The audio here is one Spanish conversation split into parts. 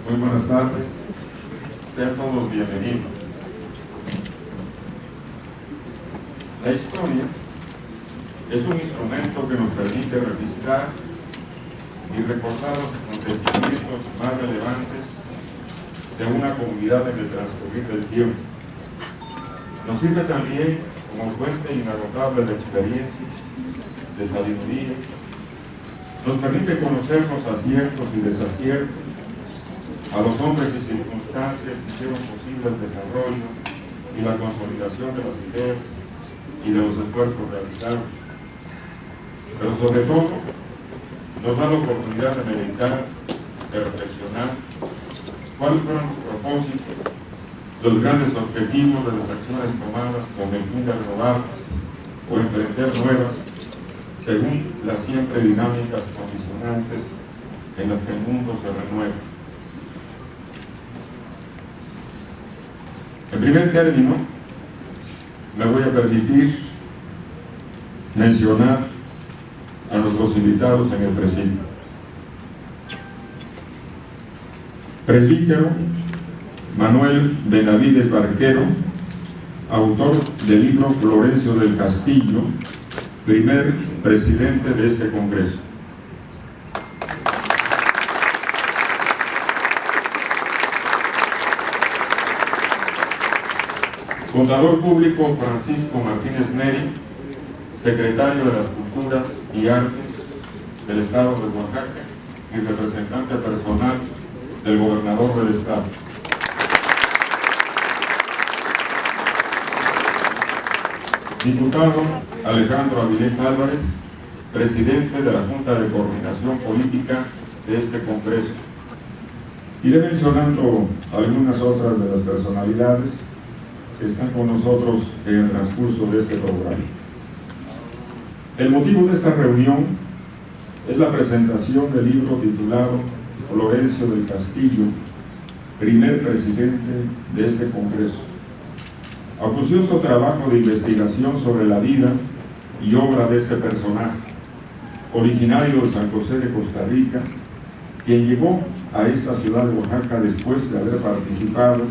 Muy buenas tardes, sean todos bienvenidos. La historia es un instrumento que nos permite registrar y recordar los acontecimientos más relevantes de una comunidad en el transcurrir del tiempo. Nos sirve también como fuente inagotable de experiencias, de sabiduría. Nos permite conocer los aciertos y desaciertos, a los hombres y circunstancias que hicieron posible el desarrollo y la consolidación de las ideas y de los esfuerzos realizados. Pero sobre todo, nos da la oportunidad de meditar, de reflexionar cuáles fueron los propósitos, los grandes objetivos de las acciones tomadas con el fin de renovarlas o emprender nuevas, según las siempre dinámicas condicionantes en las que el mundo se renueva. En primer término, me voy a permitir mencionar a nuestros invitados en el presidio. Presbítero Manuel Benavides Barquero, autor del libro Florencio del Castillo, primer presidente de este Congreso. Contador público Francisco Martínez Neri, secretario de las Culturas y Artes del Estado de Oaxaca y representante personal del gobernador del Estado. Diputado Alejandro Avilés Álvarez, presidente de la Junta de Coordinación Política de este Congreso. Iré mencionando algunas otras de las personalidades que están con nosotros en el transcurso de este programa. El motivo de esta reunión es la presentación del libro titulado Florencio del Castillo, primer presidente de este Congreso. Acucioso trabajo de investigación sobre la vida y obra de este personaje, originario de San José de Costa Rica, quien llegó a esta ciudad de Oaxaca después de haber participado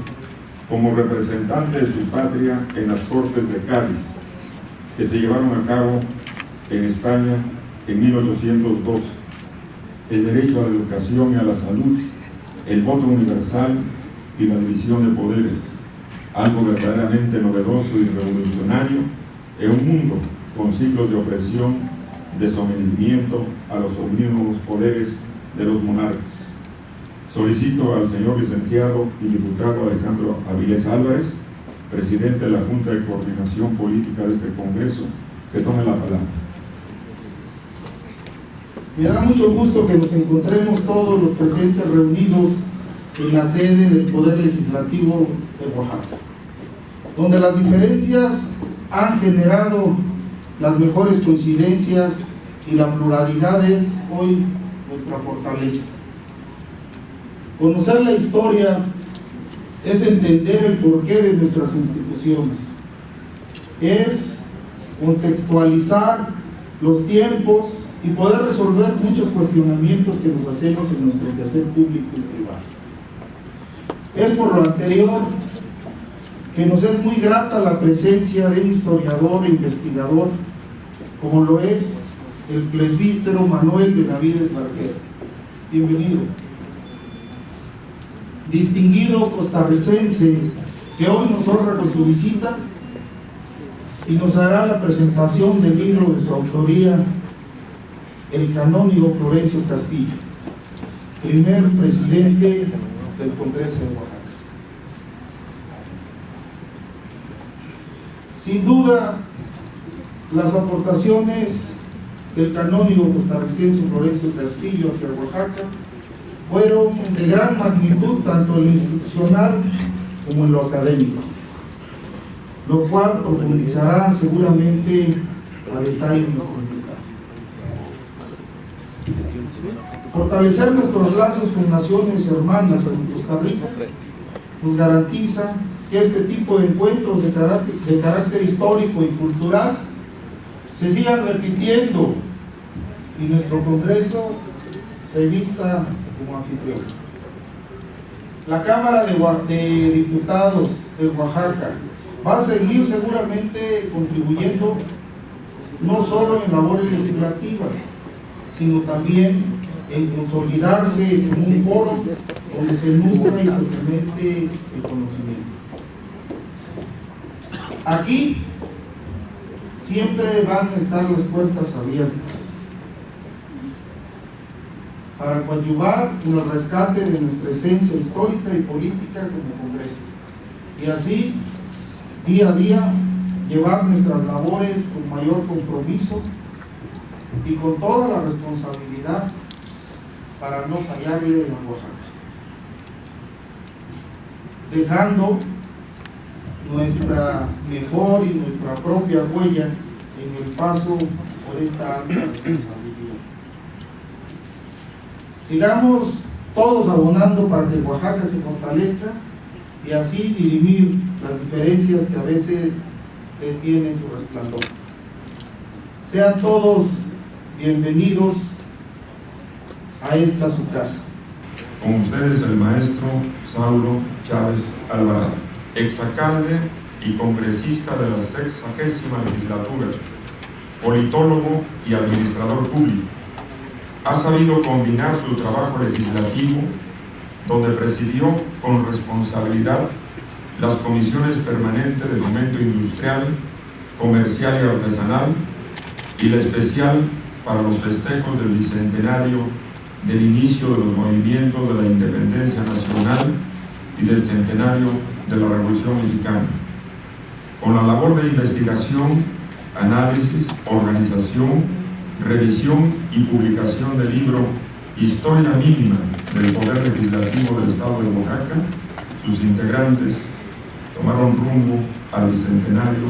como representante de su patria en las Cortes de Cádiz, que se llevaron a cabo en España en 1812. El derecho a la educación y a la salud, el voto universal y la división de poderes, algo verdaderamente novedoso y revolucionario en un mundo con siglos de opresión, de sometimiento a los omnímodos poderes de los monarcas. Solicito al señor licenciado y diputado Alejandro Avilés Álvarez, presidente de la Junta de Coordinación Política de este Congreso, que tome la palabra. Me da mucho gusto que nos encontremos todos los presentes reunidos en la sede del Poder Legislativo de Oaxaca, donde las diferencias han generado las mejores coincidencias y la pluralidad es hoy nuestra fortaleza. Conocer la historia es entender el porqué de nuestras instituciones, es contextualizar los tiempos y poder resolver muchos cuestionamientos que nos hacemos en nuestro quehacer público y privado. Es por lo anterior que nos es muy grata la presencia de un historiador e investigador como lo es el presbítero Manuel Benavides Barquero. Bienvenido. Distinguido costarricense que hoy nos honra con su visita y nos hará la presentación del libro de su autoría, el canónigo Florencio Castillo, primer presidente del Congreso de Oaxaca. Sin duda, las aportaciones del canónigo costarricense Florencio Castillo hacia Oaxaca fueron de gran magnitud tanto en lo institucional como en lo académico, lo cual profundizará seguramente a detalle en nuestro invitado. Fortalecer nuestros lazos con naciones hermanas en Costa Rica nos garantiza que este tipo de encuentros de carácter histórico y cultural se sigan repitiendo y nuestro Congreso se vista como anfitrión. La Cámara de Diputados de Oaxaca va a seguir seguramente contribuyendo no solo en labores legislativas, sino también en consolidarse como un foro donde se nutra y se fomente el conocimiento. Aquí siempre van a estar las puertas abiertas para coadyuvar en el rescate de nuestra esencia histórica y política como Congreso, y así, día a día, llevar nuestras labores con mayor compromiso y con toda la responsabilidad para no fallarle a Oaxaca, dejando nuestra mejor y nuestra propia huella en el paso por esta alta responsabilidad. Sigamos todos abonando para que Oaxaca se fortalezca y así dirimir las diferencias que a veces detienen su resplandor. Sean todos bienvenidos a esta su casa. Con ustedes el maestro Saulo Chávez Alvarado, exalcalde y congresista de la 60ª legislatura, politólogo y administrador público. Ha sabido combinar su trabajo legislativo, donde presidió con responsabilidad las comisiones permanentes de fomento industrial, comercial y artesanal, y la especial para los festejos del bicentenario del inicio de los movimientos de la independencia nacional y del centenario de la Revolución Mexicana, con la labor de investigación, análisis, organización, revisión y publicación del libro Historia Mínima del Poder Legislativo del Estado de Oaxaca. Sus integrantes tomaron rumbo al bicentenario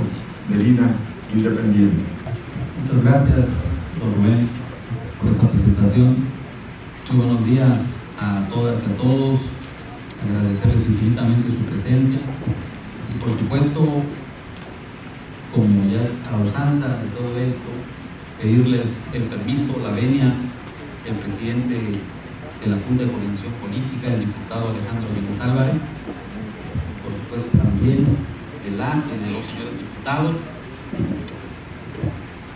de vida independiente. Muchas gracias, don Rubén, por esta presentación. Muy buenos días a todas y a todos. Agradecerles infinitamente su presencia y, por supuesto, como ya es a la usanza de todo esto, pedirles el permiso, la venia del presidente de la Junta de Coordinación Política, el diputado Alejandro Vélez Álvarez, por supuesto también de las y de los señores diputados,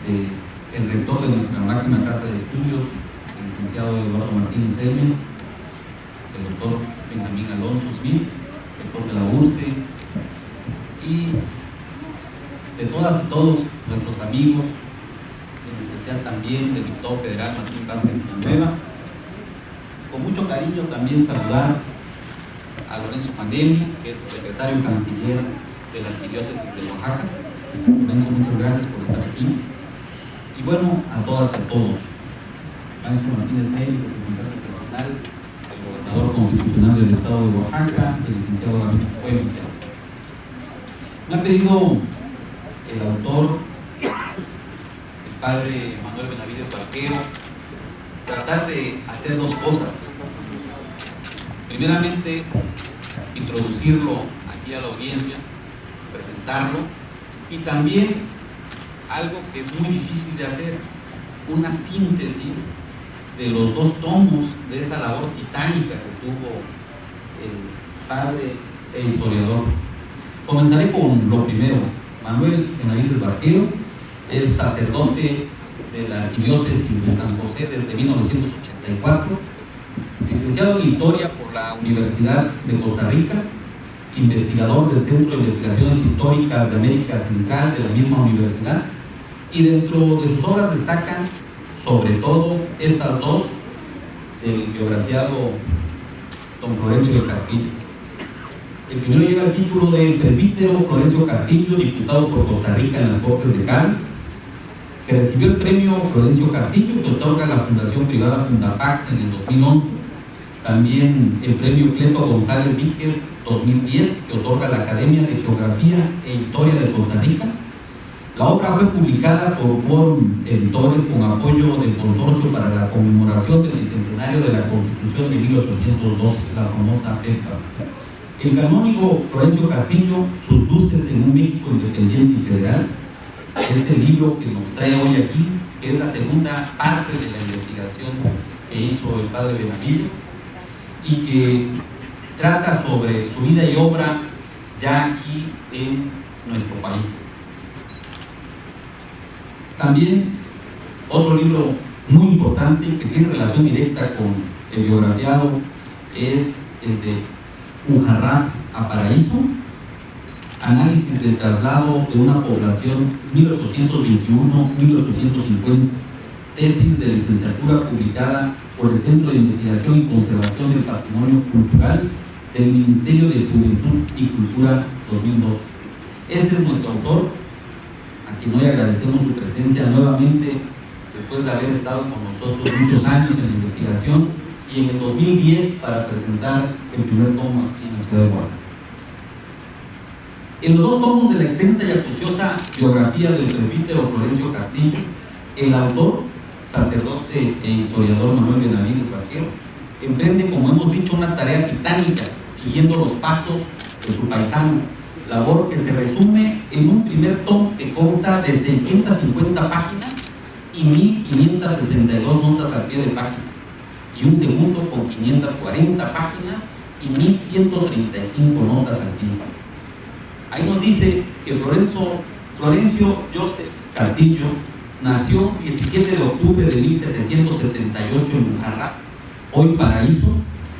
el rector de nuestra máxima casa de estudios, el licenciado Eduardo Martínez Elmes, el doctor Benjamín Alonso Smith, rector de la URCE, y de todas y todos nuestros amigos, en especial también del diputado federal Martín Vázquez Villanueva. Con mucho cariño también saludar a Lorenzo Fanelli, que es el secretario canciller de la Arquidiócesis de Oaxaca. Lorenzo, muchas gracias por estar aquí. Y bueno, a todas y a todos. Maestro Martínez Neri, representante personal del gobernador constitucional del Estado de Oaxaca, el licenciado David Puebla. Me ha pedido el autor, el padre Manuel Benavides Barquero, tratar de hacer dos cosas. Primeramente, introducirlo aquí a la audiencia, presentarlo, y también algo que es muy difícil de hacer, una síntesis de los dos tomos de esa labor titánica que tuvo el padre e historiador. Comenzaré con lo primero. Manuel Benavides Barquero es sacerdote de la Arquidiócesis de San José desde 1984, licenciado en Historia por la Universidad de Costa Rica, investigador del Centro de Investigaciones Históricas de América Central de la misma universidad, y dentro de sus obras destacan sobre todo estas dos del biografiado don Florencio del Castillo. El primero lleva el título de presbítero Florencio Castillo, diputado por Costa Rica en las Cortes de Cádiz, que recibió el premio Florencio Castillo que otorga la Fundación Privada Fundapax en el 2011, también el premio Cleto González Víquez 2010 que otorga la Academia de Geografía e Historia de Costa Rica. La obra fue publicada por Quorum Editores con apoyo del Consorcio para la Conmemoración del Bicentenario de la Constitución de 1812, la famosa PEPA. El canónigo Florencio Castillo, Sus luces en un México independiente y federal, es el libro que nos trae hoy aquí, que es la segunda parte de la investigación que hizo el padre Benavides, y que trata sobre su vida y obra ya aquí en nuestro país. También otro libro muy importante que tiene relación directa con el biografiado es el de Ujarrás a Paraíso, análisis del traslado de una población 1821-1850, tesis de licenciatura publicada por el Centro de Investigación y Conservación del Patrimonio Cultural del Ministerio de Juventud y Cultura 2002. Ese es nuestro autor, a quien hoy agradecemos su presencia nuevamente después de haber estado con nosotros muchos años en la investigación y en el 2010 para presentar el primer tomo aquí en la ciudad de Guadalajara. En los dos tomos de la extensa y acuciosa biografía del presbítero Florencio Castillo, el autor, sacerdote e historiador Manuel Benavides Vaquero, emprende, como hemos dicho, una tarea titánica, siguiendo los pasos de su paisano, labor que se resume en un primer tomo que consta de 650 páginas y 1562 notas al pie de página, y un segundo con 540 páginas y 1135 notas al pie. Ahí nos dice que Florencio Joseph Castillo nació 17 de octubre de 1778 en Ujarrás, hoy Paraíso,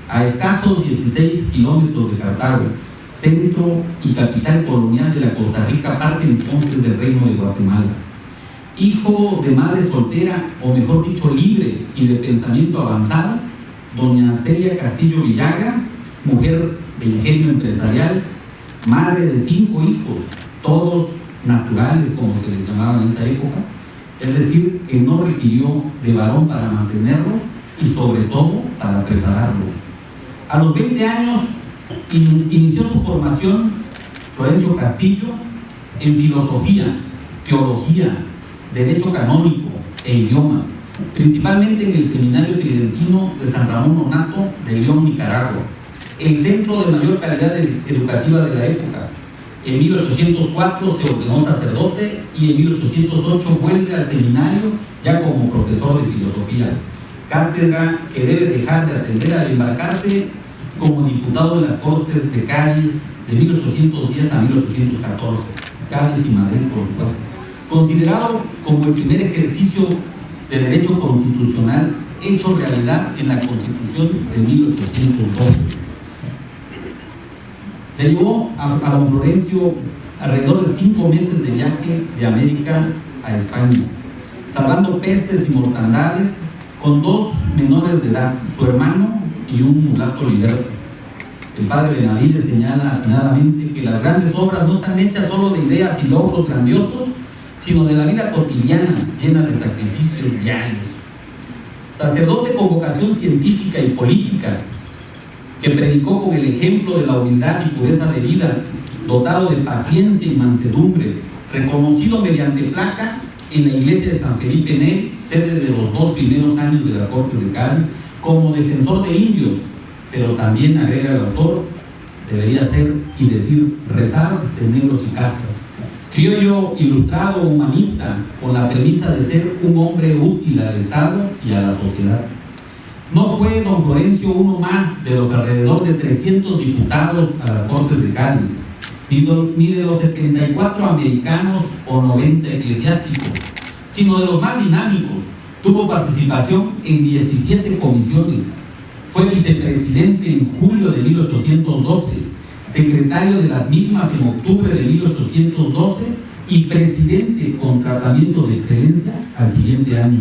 a escasos 16 kilómetros de Cartago, centro y capital colonial de la Costa Rica, parte entonces del Reino de Guatemala. Hijo de madre soltera, o mejor dicho, libre y de pensamiento avanzado, doña Celia Castillo Villagra, mujer de ingenio empresarial, madre de 5 hijos, todos naturales, como se les llamaba en esa época, es decir, que no requirió de varón para mantenerlos y sobre todo para prepararlos. A los 20 años inició su formación Florencio Castillo en filosofía, teología, derecho canónico e idiomas, principalmente en el Seminario Tridentino de San Ramón Nonato de León, Nicaragua, el centro de mayor calidad educativa de la época. En 1804 se ordenó sacerdote y en 1808 vuelve al seminario ya como profesor de filosofía, cátedra que debe dejar de atender al embarcarse como diputado de las Cortes de Cádiz de 1810 a 1814, Cádiz y Madrid, por supuesto, considerado como el primer ejercicio de derecho constitucional hecho realidad en la Constitución de 1812. Llevó a don Florencio alrededor de 5 meses de viaje de América a España, salvando pestes y mortandades con 2 menores de edad, su hermano y un mulato liberto. El padre Benavides señala atinadamente que las grandes obras no están hechas solo de ideas y logros grandiosos, sino de la vida cotidiana, llena de sacrificios diarios. Sacerdote con vocación científica y política, que predicó con el ejemplo de la humildad y pureza de vida, dotado de paciencia y mansedumbre, reconocido mediante placa en la iglesia de San Felipe Neri, sede de los 2 primeros años de las Cortes de Cádiz, como defensor de indios, pero también, agrega el autor, debería ser y decir rezar de negros y castas. Criollo ilustrado, humanista, con la premisa de ser un hombre útil al Estado y a la sociedad. No fue don Florencio uno más de los alrededor de 300 diputados a las Cortes de Cádiz, ni de los 74 americanos o 90 eclesiásticos, sino de los más dinámicos. Tuvo participación en 17 comisiones, fue vicepresidente en julio de 1812, secretario de las mismas en octubre de 1812 y presidente con tratamiento de excelencia al siguiente año,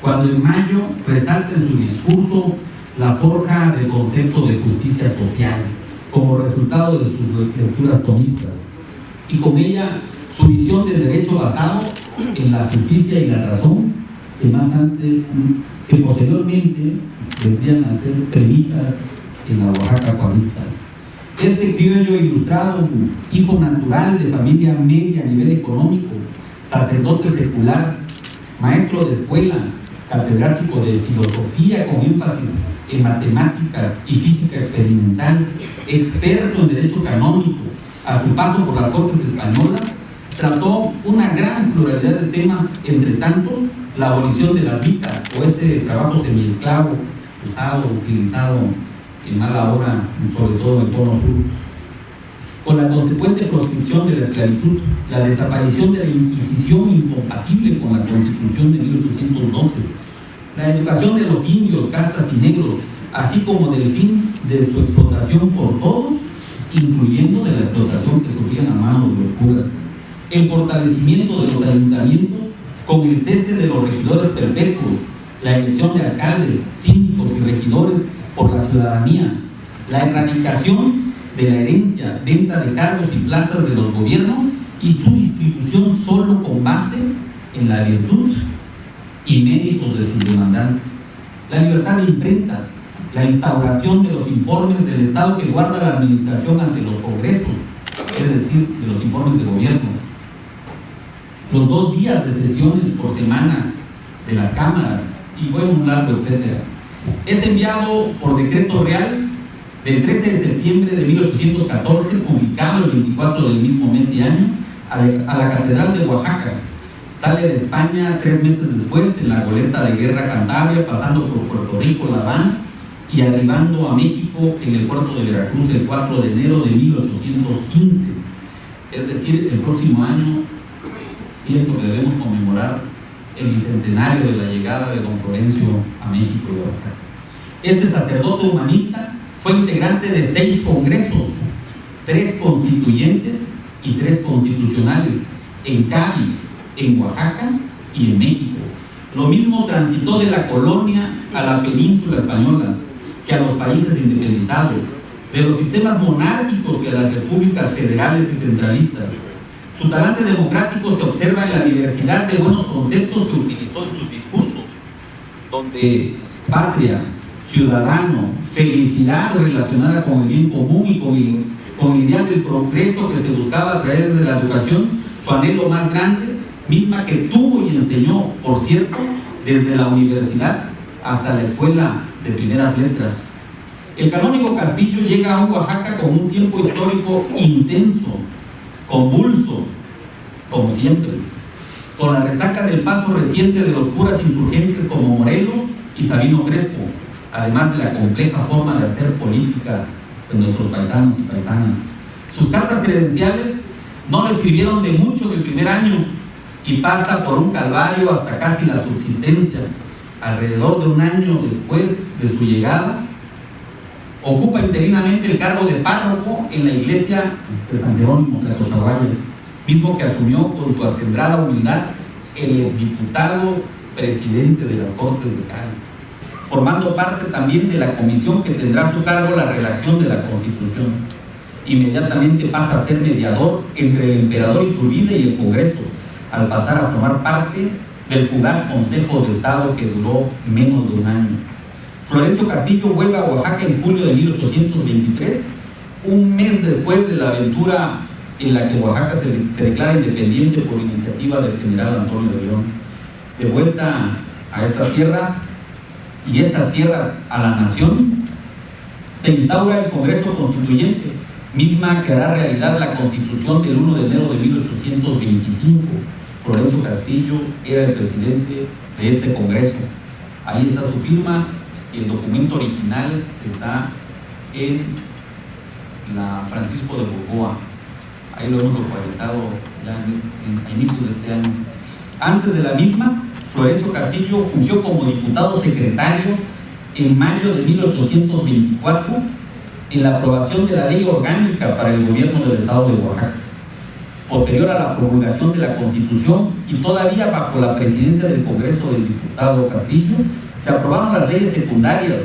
cuando en mayo resalta en su discurso la forja del concepto de justicia social como resultado de sus lecturas tomistas, y con ella su visión del derecho basado en la justicia y la razón, que posteriormente vendrían a ser premisas en la Oaxaca juarista. Este criollo ilustrado, hijo natural de familia media a nivel económico, sacerdote secular, maestro de escuela, catedrático de filosofía con énfasis en matemáticas y física experimental, experto en derecho canónico, a su paso por las Cortes españolas, trató una gran pluralidad de temas, entre tantos, la abolición de las mitas, o ese trabajo semiesclavo, usado, utilizado en mala hora, sobre todo en el cono sur, con la consecuente proscripción de la esclavitud, la desaparición de la Inquisición incompatible con la Constitución de 1812, la educación de los indios, castas y negros, así como del fin de su explotación por todos, incluyendo de la explotación que sufrían a manos de los curas, el fortalecimiento de los ayuntamientos con el cese de los regidores perpetuos, la elección de alcaldes, síndicos y regidores por la ciudadanía, la erradicación de la herencia, venta de cargos y plazas de los gobiernos y su distribución solo con base en la virtud y méritos de sus demandantes, la libertad de imprenta, la instauración de los informes del Estado que guarda la administración ante los congresos, es decir, de los informes de gobierno, los 2 días de sesiones por semana de las cámaras y bueno, un largo etcétera. Es enviado por decreto real del 13 de septiembre de 1814, publicado el 24 del mismo mes y año, a la Catedral de Oaxaca. Sale de España 3 meses después en la goleta de guerra Cantabria, pasando por Puerto Rico, La Habana, y arribando a México en el puerto de Veracruz el 4 de enero de 1815. Es decir, el próximo año siento que debemos conmemorar el bicentenario de la llegada de don Florencio a México y Oaxaca. Este sacerdote humanista fue integrante de 6 congresos, 3 constituyentes y 3 constitucionales, en Cádiz, en Oaxaca y en México. Lo mismo transitó de la colonia a la península española que a los países independizados, de los sistemas monárquicos que a las repúblicas federales y centralistas. Su talante democrático se observa en la diversidad de buenos conceptos que utilizó en sus discursos, donde patria, ciudadano, felicidad relacionada con el bien común y con el ideal del progreso que se buscaba a través de la educación, su anhelo más grande, misma que tuvo y enseñó, por cierto, desde la universidad hasta la escuela de primeras letras. El canónigo Castillo llega a Oaxaca con un tiempo histórico intenso, convulso, como siempre, con la resaca del paso reciente de los curas insurgentes como Morelos y Sabino Crespo, además de la compleja forma de hacer política de nuestros paisanos y paisanas. Sus cartas credenciales no le sirvieron de mucho en el primer año y pasa por un calvario hasta casi la subsistencia. Alrededor de un año después de su llegada, ocupa interinamente el cargo de párroco en la iglesia de San Jerónimo de Tlacochahuaya, mismo que asumió con su acendrada humildad el exdiputado presidente de las Cortes de Cádiz, formando parte también de la comisión que tendrá a su cargo la redacción de la Constitución. Inmediatamente pasa a ser mediador entre el emperador Iturbide y el Congreso, al pasar a formar parte del fugaz Consejo de Estado que duró menos de un año. Florencio Castillo vuelve a Oaxaca en julio de 1823, un mes después de la aventura en la que Oaxaca se declara independiente por iniciativa del general Antonio de León. De vuelta a estas tierras y estas tierras a la nación, se instaura el Congreso Constituyente, misma que hará realidad la Constitución del 1 de enero de 1825. Florencio Castillo era el presidente de este Congreso. Ahí está su firma y el documento original está en la Francisco de Burgoa. Ahí lo hemos localizado ya a inicios de este año. Antes de la misma, Florencio Castillo fungió como diputado secretario en mayo de 1824 en la aprobación de la Ley Orgánica para el Gobierno del Estado de Oaxaca. Posterior a la promulgación de la Constitución y todavía bajo la presidencia del Congreso del diputado Castillo, se aprobaron las leyes secundarias,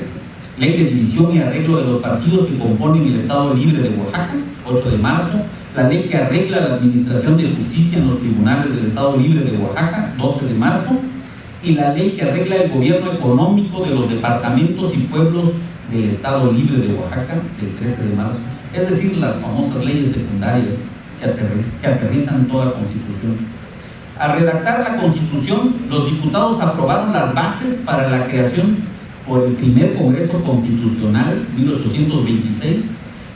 Ley de División y Arreglo de los Partidos que componen el Estado Libre de Oaxaca, 8 de marzo, la ley que arregla la administración de justicia en los tribunales del Estado Libre de Oaxaca, 12 de marzo, y la ley que arregla el gobierno económico de los departamentos y pueblos del Estado Libre de Oaxaca, el 13 de marzo. Es decir, las famosas leyes secundarias que aterrizan toda Constitución. Al redactar la Constitución, los diputados aprobaron las bases para la creación por el primer Congreso Constitucional, 1826,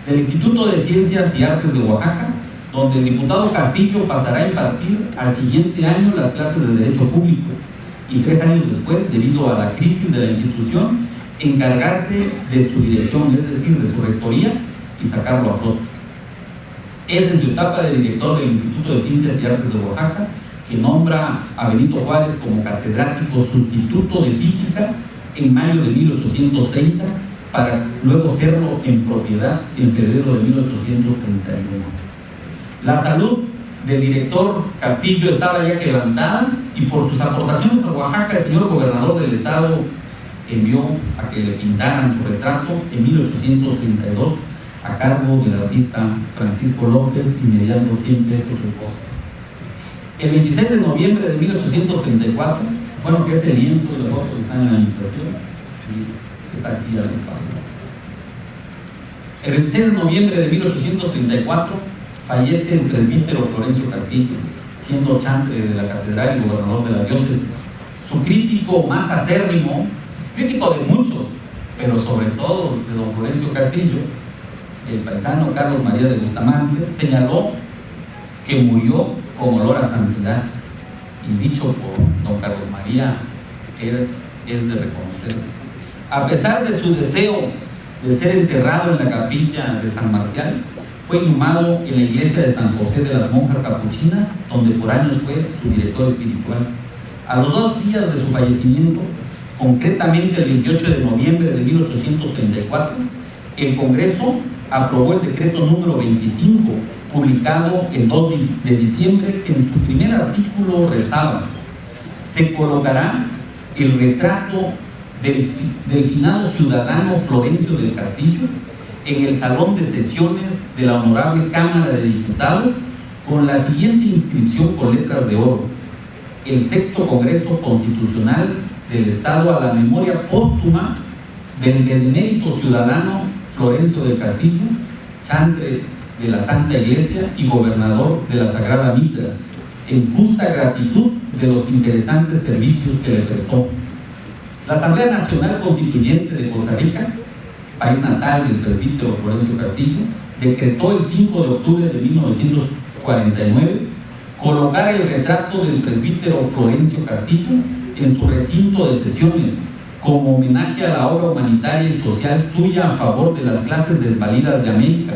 del Instituto de Ciencias y Artes de Oaxaca, donde el diputado Castillo pasará a impartir al siguiente año las clases de Derecho Público, y 3 años después, debido a la crisis de la institución, encargarse de su dirección, es decir, de su rectoría, y sacarlo a flote. Es en su etapa de director del Instituto de Ciencias y Artes de Oaxaca que nombra a Benito Juárez como catedrático sustituto de física en mayo de 1830, para luego serlo en propiedad en febrero de 1831. La salud del director Castillo estaba ya quebrantada, y por sus aportaciones a Oaxaca, el señor gobernador del estado envió a que le pintaran su retrato en 1832 a cargo del artista Francisco López y mediando 100 pesos de costo. El 26 de noviembre de 1834, bueno, que es el lienzo de la foto que está en la invitación, sí, está aquí a la espalda. El 26 de noviembre de 1834 fallece el presbítero Florencio Castillo, siendo chantre de la catedral y gobernador de la diócesis. Su crítico más acérrimo, crítico de muchos, pero sobre todo de don Florencio Castillo, el paisano Carlos María de Bustamante, señaló que murió con olor a santidad, y dicho por don Carlos María es de reconocerse. A pesar de su deseo de ser enterrado en la capilla de San Marcial, fue inhumado en la iglesia de San José de las Monjas Capuchinas, donde por años fue su director espiritual. A los 2 días de su fallecimiento, concretamente el 28 de noviembre de 1834, el Congreso aprobó el decreto número 25, publicado el 2 de diciembre, que en su primer artículo rezaba: se colocará el retrato del finado ciudadano Florencio del Castillo en el salón de sesiones de la Honorable Cámara de Diputados, con la siguiente inscripción con letras de oro: el 6º Congreso Constitucional del Estado a la memoria póstuma del benemérito ciudadano Florencio del Castillo, chantre de la Santa Iglesia y gobernador de la Sagrada Mitra, en justa gratitud de los interesantes servicios que le prestó. La Asamblea Nacional Constituyente de Costa Rica, país natal del presbítero Florencio Castillo, decretó el 5 de octubre de 1949 colocar el retrato del presbítero Florencio Castillo en su recinto de sesiones, como homenaje a la obra humanitaria y social suya a favor de las clases desvalidas de América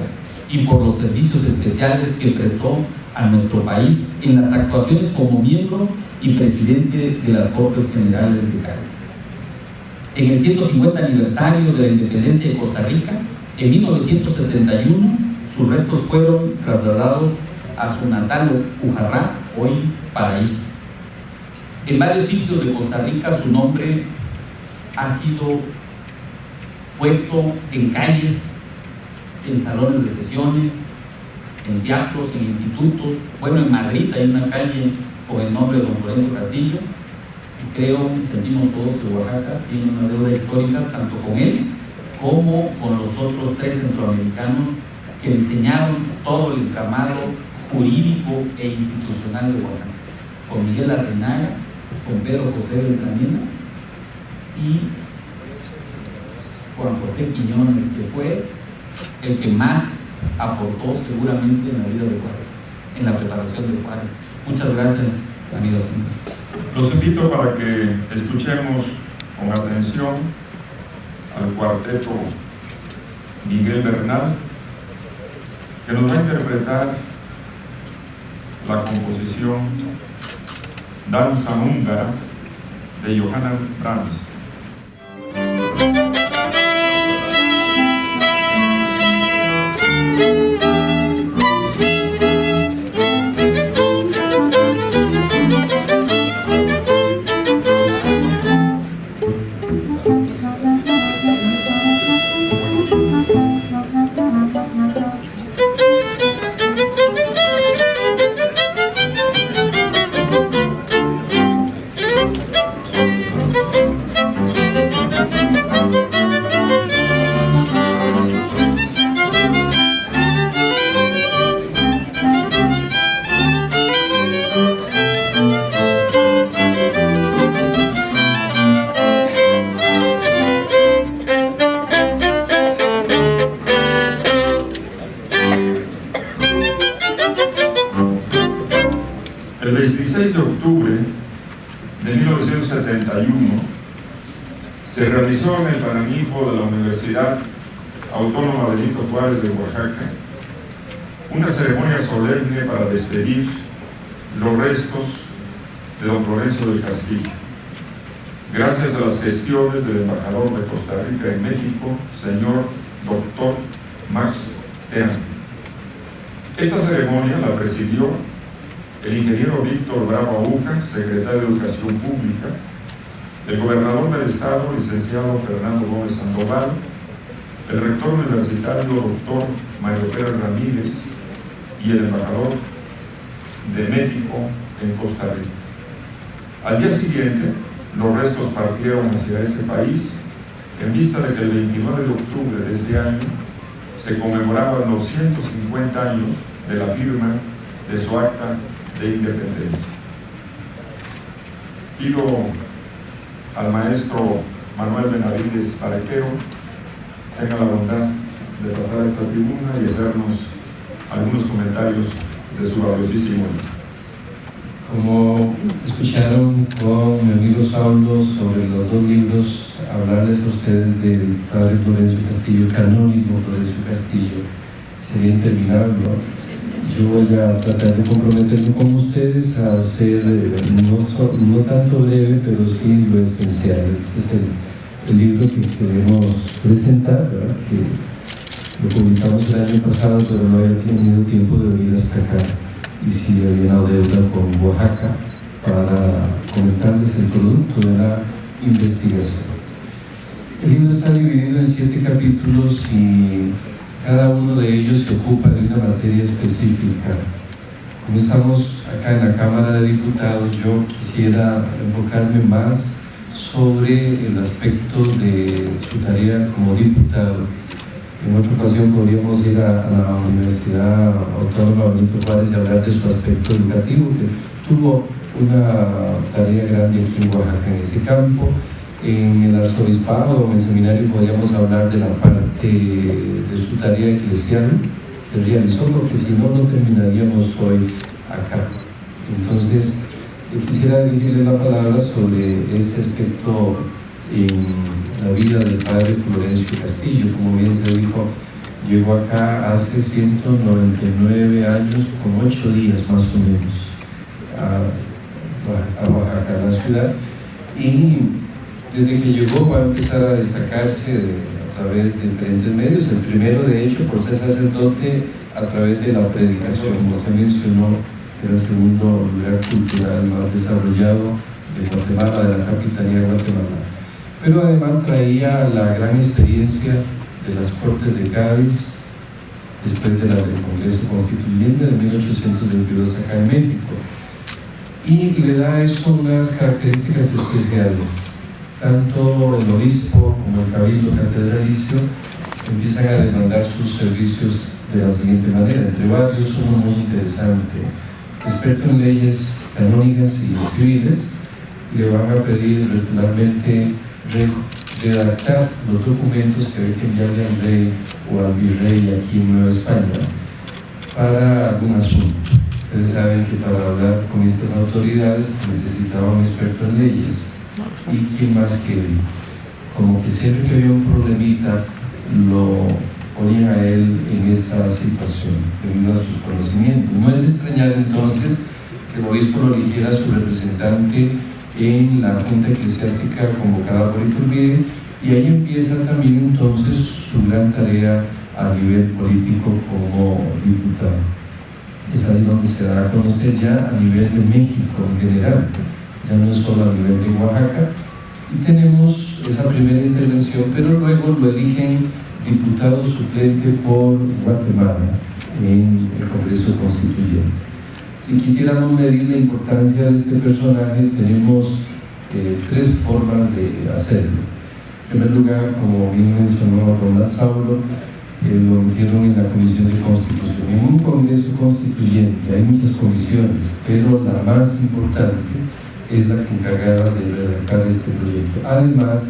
y por los servicios especiales que prestó a nuestro país en las actuaciones como miembro y presidente de las Cortes Generales de Cádiz. En el 150 aniversario de la independencia de Costa Rica, en 1971, sus restos fueron trasladados a su natal Ujarrás, hoy Paraíso. En varios sitios de Costa Rica su nombre ha sido puesto en calles, en salones de sesiones, en teatros, en institutos. Bueno, en Madrid hay una calle con el nombre de don Florencio Castillo, y creo y sentimos todos que Oaxaca tiene una deuda histórica tanto con él como con los otros 3 centroamericanos que diseñaron todo el entramado jurídico e institucional de Oaxaca, con Miguel Larreinaga, con Pedro José Beltranena y Juan José Quiñones, que fue el que más aportó seguramente en la vida de Juárez, en la preparación de Juárez. Muchas gracias, amigos. Los invito para que escuchemos con atención al cuarteto Miguel Bernal, que nos va a interpretar la composición Danza húngara de Johann Brahms. El 16 de octubre de 1971 se realizó en el Paraninfo de la Universidad Autónoma Benito Juárez de Oaxaca una ceremonia solemne para despedir los restos de don Florencio del Castillo, gracias a las gestiones del embajador de Costa Rica en México, señor doctor Max Tean. Esta ceremonia la presidió el ingeniero Víctor Bravo Aguja, secretario de Educación Pública, el gobernador del estado, licenciado Fernando Gómez Sandoval, el rector universitario, doctor Mario Pérez Ramírez, y el embajador de México en Costa Rica. Al día siguiente, los restos partieron hacia ese país en vista de que el 29 de octubre de ese año se conmemoraban los 150 años de la firma de su acta de independencia. Pido al maestro Manuel Benavides Parequeo tenga la bondad de pasar a esta tribuna y hacernos algunos comentarios de su valiosísimo libro. Como escucharon con mi amigo Saulo sobre los dos libros, hablarles a ustedes del padre Florencio Castillo, canónigo Florencio Castillo, sería interminable, ¿no? Yo voy a tratar de comprometerme con ustedes a hacer, no tanto breve, pero sí lo esencial. Este es el libro que queremos presentar, ¿verdad? Que lo publicamos el año pasado, pero no había tenido tiempo de venir hasta acá. Y sí había una deuda con Oaxaca para comentarles el producto de la investigación. El libro está dividido en 7 capítulos y cada uno de ellos se ocupa de una materia específica. Como estamos acá en la Cámara de Diputados, yo quisiera enfocarme más sobre el aspecto de su tarea como diputado. En otra ocasión podríamos ir a la Universidad Autónoma Benito Juárez y hablar de su aspecto educativo, que tuvo una tarea grande aquí en Oaxaca en ese campo. En el arzobispado o en el seminario podríamos hablar de la parte de su tarea eclesial que realizó, porque si no, no terminaríamos hoy acá. Entonces, quisiera dirigirle la palabra sobre ese aspecto en la vida del padre Florencio Castillo. Como bien se dijo, llegó acá hace 199 años con 8 días más o menos a Oaxaca, la ciudad, y desde que llegó va a empezar a destacarse a través de diferentes medios. El primero, de hecho, por ser sacerdote, a través de la predicación, como se mencionó, era el segundo lugar cultural más desarrollado de Guatemala, de la capitanía de Guatemala. Pero además traía la gran experiencia de las Cortes de Cádiz, después de la del Congreso Constituyente de 1822 acá en México. Y le da a eso unas características especiales. Tanto el obispo como el cabildo catedralicio empiezan a demandar sus servicios de la siguiente manera. Entre varios, uno muy interesante, experto en leyes canónicas y civiles, le van a pedir regularmente redactar los documentos que hay que enviarle al rey o al virrey aquí en Nueva España para algún asunto. Ustedes saben que para hablar con estas autoridades necesitaba un experto en leyes. ¿Y quién más que él? Como que siempre que había un problemita, lo ponía a él en esa situación, debido a sus conocimientos. No es de extrañar entonces que el obispo lo eligiera su representante en la junta eclesiástica convocada por Iturbide, y ahí empieza también entonces su gran tarea a nivel político como diputado. Es ahí donde se da a conocer ya a nivel de México en general, ya no es solo a nivel de Oaxaca, y tenemos esa primera intervención, pero luego lo eligen diputado suplente por Guatemala en el Congreso Constituyente. Si quisiéramos medir la importancia de este personaje, tenemos 3 formas de hacerlo. En primer lugar, como bien mencionó Ronald Saulo, lo metieron en la Comisión de Constitución. En un Congreso Constituyente hay muchas comisiones, pero la más importante es la que encargaba de redactar este proyecto. Además,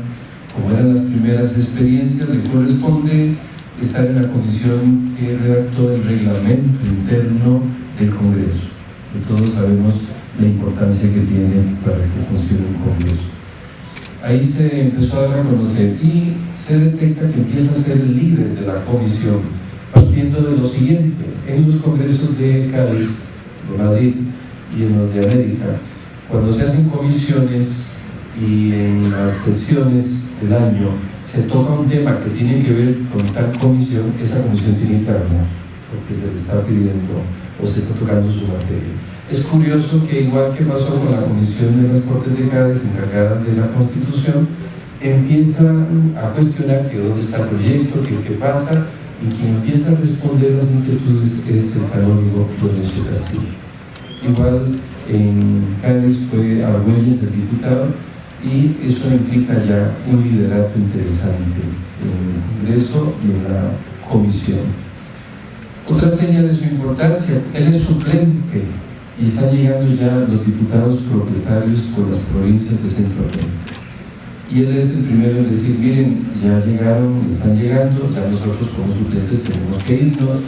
como eran las primeras experiencias, le corresponde estar en la comisión que redactó el reglamento interno del Congreso, que todos sabemos la importancia que tiene para que funcione un Congreso. Ahí se empezó a dar a conocer y se detecta que empieza a ser el líder de la comisión, partiendo de lo siguiente: en los congresos de Cádiz, de Madrid y en los de América, cuando se hacen comisiones y en las sesiones del año se toca un tema que tiene que ver con tal comisión, esa comisión tiene que hablar, porque se le está pidiendo o se está tocando su materia. Es curioso que, igual que pasó con la Comisión de las Cortes de Cádiz encargada de la Constitución, empiezan a cuestionar que dónde está el proyecto, que qué pasa, y quien empieza a responder las inquietudes es el canónigo Florencio Castillo. Igual en Cádiz fue Argüelles el diputado, y eso implica ya un liderato interesante en el Congreso y en la Comisión. Otra señal de su importancia: él es suplente y están llegando ya los diputados propietarios por las provincias de Centroamérica. Y él es el primero en decir: miren, ya llegaron, están llegando, ya nosotros como suplentes tenemos que irnos.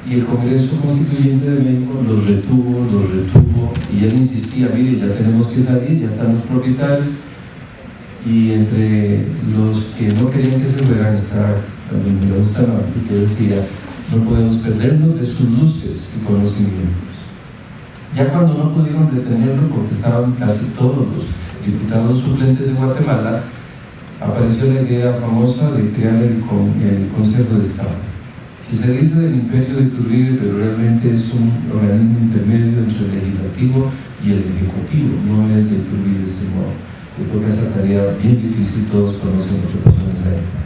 Y el Congreso Constituyente de México los retuvo, y él insistía: mire, ya tenemos que salir, ya están los propietarios. Y entre los que no querían que se fueran estaba también Milón Tanaka, que decía: no podemos perdernos de sus luces y conocimientos. Ya cuando no pudieron detenerlo, porque estaban casi todos los diputados suplentes de Guatemala, apareció la idea famosa de crear el Consejo de Estado, que se dice del imperio de Iturbide, pero realmente es un organismo intermedio entre el legislativo y el ejecutivo, no es de Iturbide, sino le toca esa tarea bien difícil. Todos conocen lo que pasó en esa época.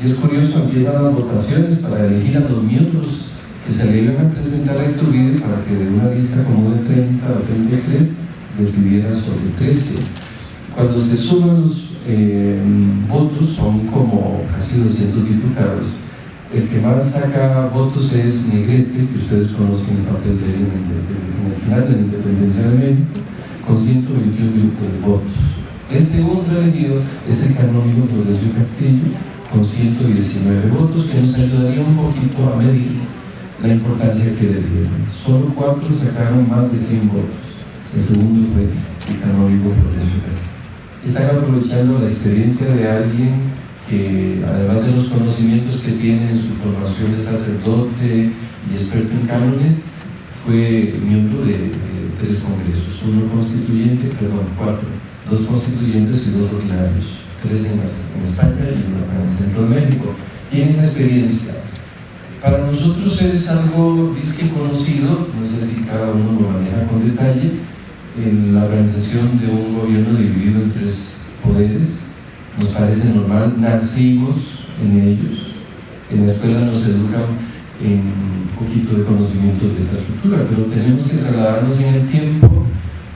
Y es curioso, empiezan las votaciones para elegir a los miembros que se le iban a presentar a Iturbide, para que de una lista como de 30 o 33 decidiera sobre 13. Cuando se suman los votos, son como casi 200 diputados. El que más saca votos es Negrete, que ustedes conocen el papel de él en el final de la independencia de México, con 121 votos. El segundo elegido es el canónigo Florencio Castillo, con 119 votos, que nos ayudaría un poquito a medir la importancia que le dieron. Solo 4 sacaron más de 100 votos. El segundo fue el canónigo Florencio Castillo. Están aprovechando la experiencia de alguien que, además de los conocimientos que tiene en su formación de sacerdote y experto en cánones, fue miembro de 3 congresos: 4, 2 constituyentes y 2 ordinarios, 3 en España y 1 en Centro de México. Tiene esa experiencia. Para nosotros es algo disque conocido, no sé si cada uno lo maneja con detalle, en la organización de un gobierno dividido en 3 poderes. Nos parece normal, nacimos en ellos. En la escuela nos educan en un poquito de conocimiento de esta estructura, pero tenemos que trasladarnos en el tiempo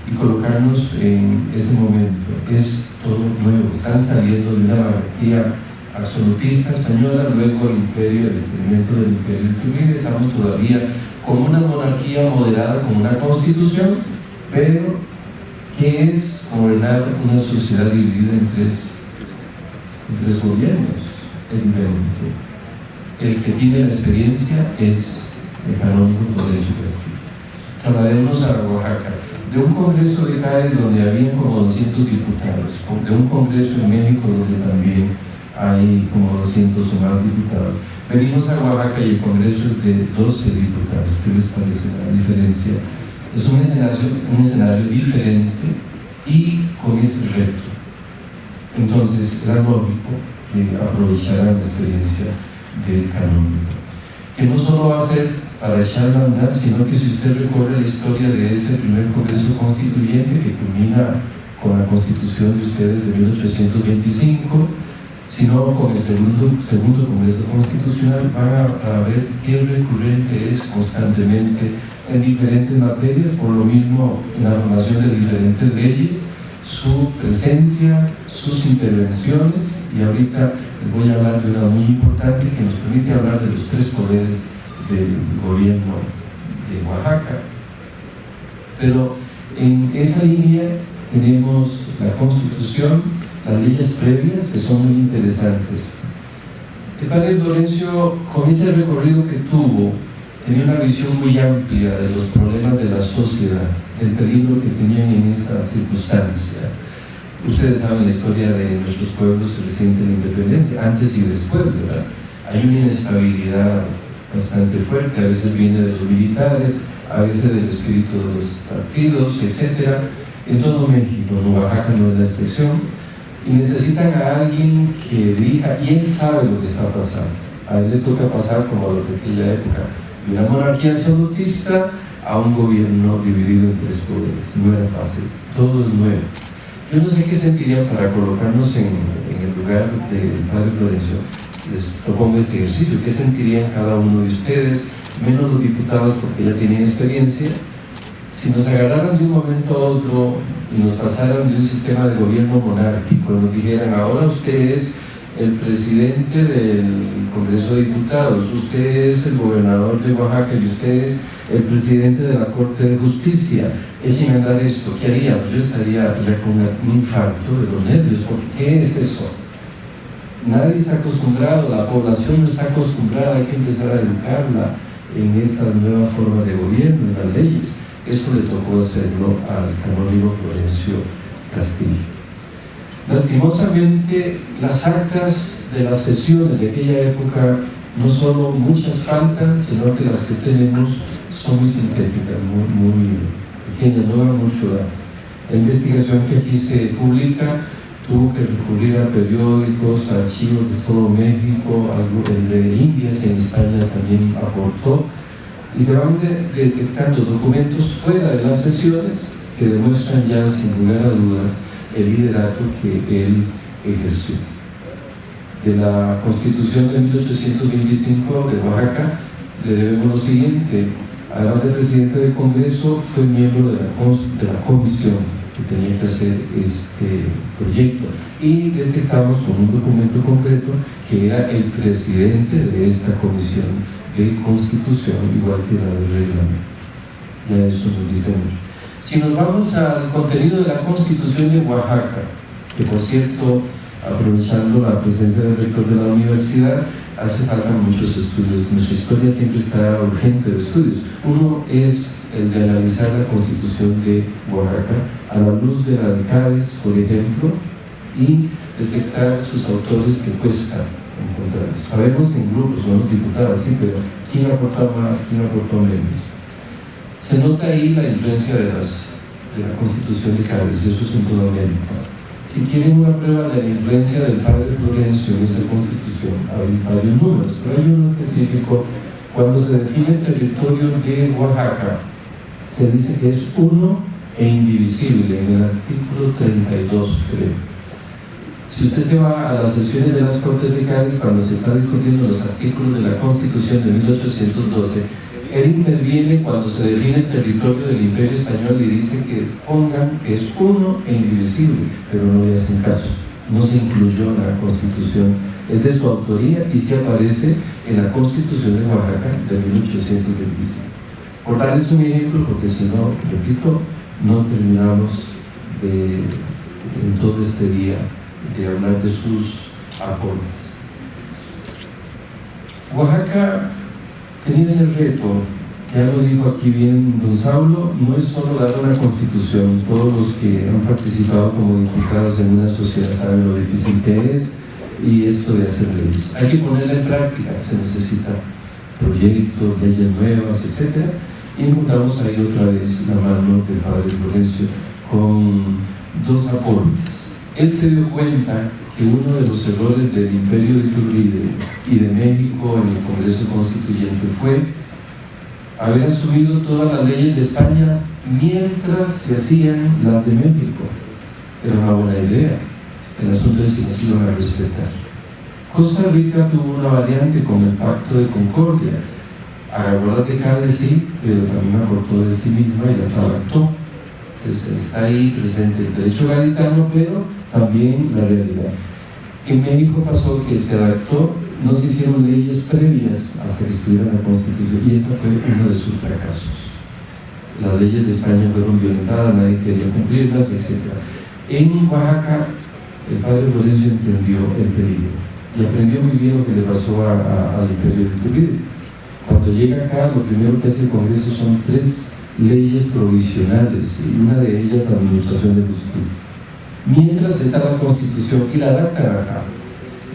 y colocarnos en ese momento. Es todo nuevo, están saliendo de una monarquía absolutista española, luego el imperio, el experimento del imperio de Iturbide. Estamos todavía con una monarquía moderada, con una constitución, pero ¿qué es gobernar una sociedad dividida en tres gobiernos? El que tiene la experiencia es el canónigo Florencio Castillo. Trasladémonos a Oaxaca. De un congreso de Cádiz donde había como 200 diputados, de un congreso en México donde también hay como 200 o más diputados, venimos a Oaxaca y el congreso es de 12 diputados. ¿Qué les parece la diferencia? Es un escenario diferente y con ese reto. Entonces era lógico que aprovecharan la experiencia del canónigo, que no solo va a ser para echarla a andar, sino que si usted recorre la historia de ese primer Congreso Constituyente, que culmina con la Constitución de ustedes de 1825, sino con el segundo Congreso Constitucional, van a ver qué recurrente es constantemente en diferentes materias, por lo mismo en la formación de diferentes leyes, su presencia, sus intervenciones. Y ahorita les voy a hablar de una muy importante que nos permite hablar de los 3 poderes del gobierno de Oaxaca. Pero en esa línea tenemos la Constitución, las leyes previas, que son muy interesantes. El padre Florencio, con ese recorrido que tuvo, tenía una visión muy amplia de los problemas de la sociedad, del peligro que tenían en esa circunstancia. Ustedes saben la historia de nuestros pueblos reciente de la independencia, antes y después, ¿verdad? Hay una inestabilidad bastante fuerte, a veces viene de los militares, a veces del espíritu de los partidos, etc. En todo México, en Oaxaca no es la excepción, y necesitan a alguien que dirija, y él sabe lo que está pasando. A él le toca pasar como a lo de aquella época, de una monarquía absolutista a un gobierno dividido en 3 poderes. No era fácil, todo es nuevo. Yo no sé qué sentirían para colocarnos en el lugar del padre Florencio. Les propongo este ejercicio. ¿Qué sentirían cada uno de ustedes, menos los diputados porque ya tienen experiencia, si nos agarraran de un momento a otro y nos pasaran de un sistema de gobierno monárquico, nos dijeran, ahora usted es el presidente del Congreso de Diputados, usted es el gobernador de Oaxaca y usted es el presidente de la Corte de Justicia, echen a andar esto, ¿qué haría? Pues yo estaría ya con un infarto de los nervios, porque ¿qué es eso? Nadie está acostumbrado, la población no está acostumbrada, hay que empezar a educarla en esta nueva forma de gobierno, en las leyes. Eso le tocó hacerlo al canónigo Florencio Castillo. Lastimosamente, las actas de las sesiones de aquella época no solo muchas faltan, sino que las que tenemos son muy sintéticas, muy pequeñas, no dan mucho dato. La investigación que aquí se publica tuvo que recurrir a periódicos, a archivos de todo México, el de Indias en España también aportó, y se van detectando documentos fuera de las sesiones que demuestran ya sin lugar a dudas el liderato que él ejerció. De la Constitución de 1825 de Oaxaca le debemos lo siguiente: además de presidente del Congreso, fue miembro de la comisión que tenía que hacer este proyecto, y detectamos con un documento concreto que era el presidente de esta comisión de Constitución, igual que la de Reglamento. Ya eso nos dice mucho. Si nos vamos al contenido de la Constitución de Oaxaca, que por cierto, aprovechando la presencia del rector de la universidad, hace falta muchos estudios. Nuestra historia siempre está urgente de estudios. Uno es el de analizar la Constitución de Oaxaca a la luz de las Cádiz, por ejemplo, y detectar sus autores que cuesta encontrar. Sabemos en grupos, son los diputados, sí, pero ¿quién aportó más, quién aportó menos? Se nota ahí la influencia de la Constitución de Cádiz, y eso es en toda América. Si quieren una prueba de la influencia del padre Florencio en esa Constitución, hay varios números, pero hay uno específico. Cuando se define el territorio de Oaxaca, se dice que es uno e indivisible, en el artículo 32, creo. Si usted se va a las sesiones de las Cortes de Cádiz, cuando se está discutiendo los artículos de la Constitución de 1812, él interviene cuando se define el territorio del Imperio Español y dice que pongan que es uno e indivisible, pero no le hacen caso. No se incluyó en la Constitución, es de su autoría y se aparece en la Constitución de Oaxaca de 1825. Por darles un ejemplo, porque si no, repito, no terminamos en todo este día de hablar de sus aportes. Oaxaca tenía ese reto, ya lo dijo aquí bien don Saulo, no es solo dar una constitución. Todos los que han participado como diputados en una sociedad saben lo difícil que es, y esto de hacer leyes. Hay que ponerla en práctica, se necesitan proyectos, leyes nuevas, etc. Y encontramos ahí otra vez la mano del padre Florencio con 2 aportes. Él se dio cuenta que uno de los errores del Imperio de Iturbide y de México en el Congreso Constituyente fue haber asumido todas las leyes de España mientras se hacían las de México. Era una buena idea. El asunto es si las iban a respetar. Costa Rica tuvo una variante con el Pacto de Concordia. Agarró las de Cádiz, sí, pero también aportó de sí misma y las adaptó. Pues está ahí presente el derecho gaditano, pero también la realidad. En México pasó que se adaptó, no se hicieron leyes previas hasta que estuviera la Constitución, y esta fue uno de sus fracasos. Las leyes de España fueron violentadas, nadie quería cumplirlas, etc. En Oaxaca, el padre Florencio entendió el peligro y aprendió muy bien lo que le pasó al Imperio de Iturbide. Cuando llega acá, lo primero que hace el Congreso son 3 leyes provisionales, y una de ellas la Administración de Justicia. Mientras está la Constitución y la adaptan acá.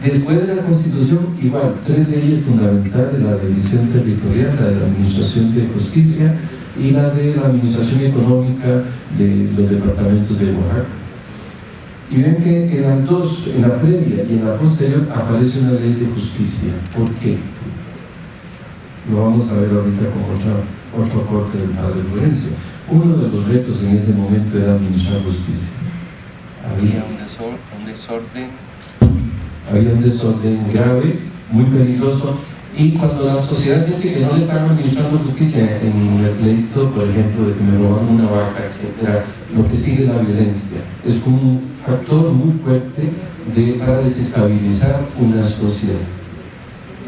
Después de la Constitución, igual, 3 leyes fundamentales: la división territorial, la de la Administración de Justicia y la de la Administración Económica de los departamentos de Oaxaca. Y ven que en las dos, en la previa y en la posterior, aparece una ley de justicia. ¿Por qué? Lo vamos a ver ahorita con otro aporte del padre Florencio. Uno de los retos en ese momento era administrar justicia. Había un desorden grave, muy peligroso, y cuando la sociedad siente que no le están administrando justicia en el pleito, por ejemplo, de que me roban una vaca, etc., lo que sigue es la violencia. Es un factor muy fuerte para desestabilizar una sociedad.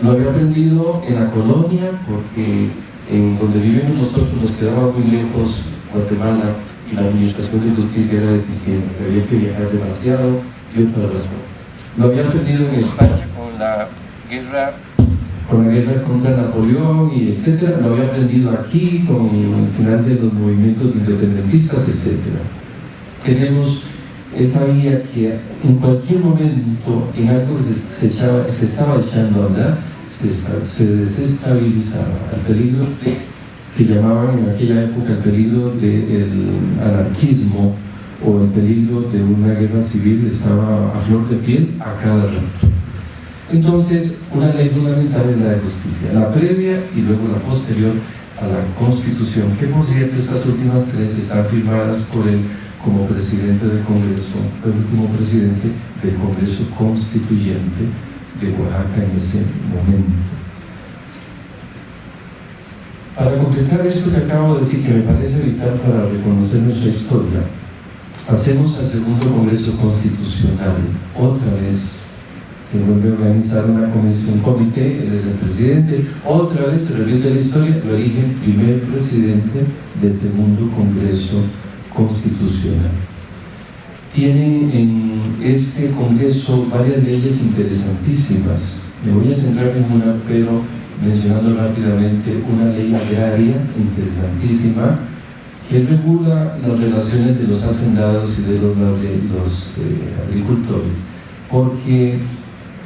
Lo había aprendido en la colonia, porque en donde vivimos nosotros nos quedaba muy lejos Guatemala y la administración de justicia era deficiente, había que viajar demasiado y otra razón. Lo había aprendido en España con la guerra contra Napoleón y etcétera. Lo había aprendido aquí con el final de los movimientos independentistas, etcétera. Tenemos esa guía que en cualquier momento, en algo que se estaba echando a andar, se desestabilizaba. El peligro que llamaban en aquella época el peligro del anarquismo o el peligro de una guerra civil estaba a flor de piel a cada rato. Entonces, una ley fundamental es la de justicia, la previa y luego la posterior a la Constitución, que por cierto estas últimas 3 están firmadas por él como presidente del Congreso, fue el último presidente del Congreso Constituyente de Oaxaca en ese momento. Para completar esto que acabo de decir, que me parece vital para reconocer nuestra historia, hacemos el segundo Congreso Constitucional. Otra vez se vuelve a organizar una comisión, un comité, él es el presidente, otra vez se repite la historia, lo elige el primer presidente del segundo Congreso Constitucional. Tienen en este Congreso varias leyes interesantísimas. Me voy a centrar en una, pero mencionando rápidamente una ley agraria interesantísima que regula las relaciones de los hacendados y de los agricultores, porque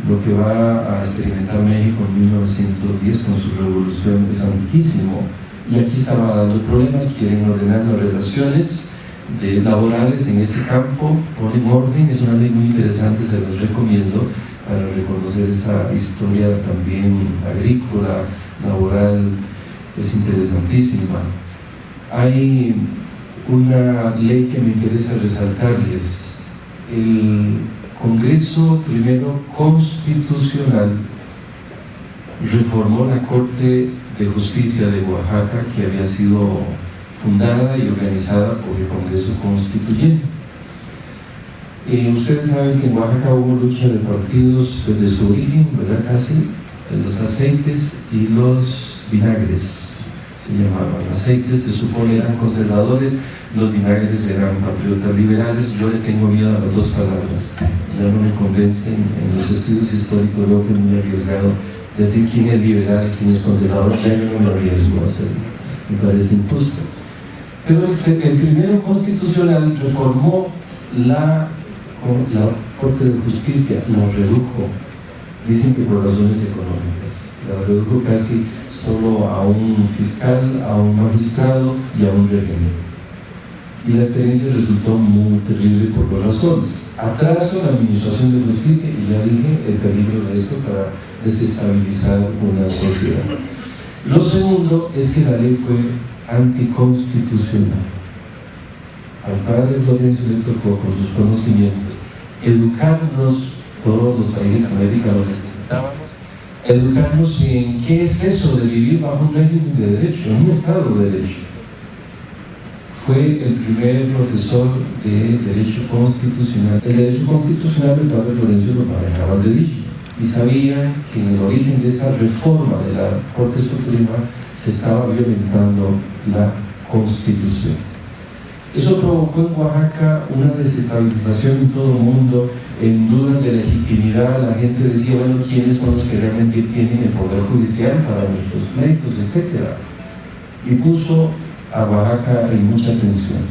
lo que va a experimentar México en 1910 con su revolución es antiquísimo, y aquí estaba dando problemas. Quieren ordenar las relaciones laborales en ese campo, ponen orden. Es una ley muy interesante, se los recomiendo para reconocer esa historia también agrícola, laboral, es interesantísima. Hay una ley que me interesa resaltarles. El Congreso primero Constitucional reformó la Corte de Justicia de Oaxaca, que había sido fundada y organizada por el Congreso Constituyente. Ustedes saben que en Oaxaca hubo lucha de partidos desde su origen, ¿verdad? Casi, los aceites y los vinagres se llamaban. Aceites se supone eran conservadores, los vinagres eran patriotas liberales. Yo le tengo miedo a las dos palabras, ya no me convencen. En los estudios históricos veo que es muy arriesgado decir quién es liberal y quién es conservador. Ya yo no me arriesgo a hacerlo, me parece injusto. Pero el primero constitucional reformó la Corte de Justicia, la redujo, dicen que por razones económicas, la redujo casi solo a un fiscal, a un magistrado y a un regente. Y la experiencia resultó muy terrible por dos razones: atraso en la administración de justicia, y ya dije el peligro de esto para desestabilizar una sociedad. Lo segundo es que la ley fue anticonstitucional. Al padre Florencio le tocó, con sus conocimientos, educarnos, todos los países de América lo necesitábamos, educarnos en qué es eso de vivir bajo un régimen de derecho, en un Estado de derecho. Fue el primer profesor de Derecho Constitucional. El Derecho Constitucional del padre Florencio lo manejaba de dicho, y sabía que en el origen de esa reforma de la Corte Suprema se estaba violentando la Constitución. Eso provocó en Oaxaca una desestabilización en todo el mundo, en dudas de legitimidad. La gente decía, bueno, ¿quiénes son los que realmente tienen el poder judicial para nuestros pleitos, etcétera? Y puso a Oaxaca en mucha tensión.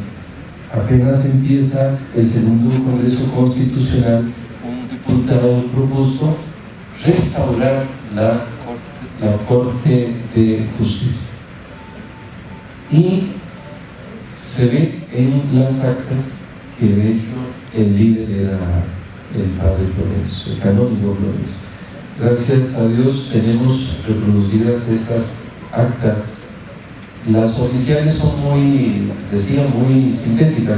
apenas empieza el segundo Congreso Constitucional, un diputado propuso restaurar la Corte de Justicia. Y se ve en las actas que de hecho el líder era el padre Florencio, el canónigo Florencio. Gracias a Dios tenemos reproducidas esas actas. Las oficiales son muy sintéticas,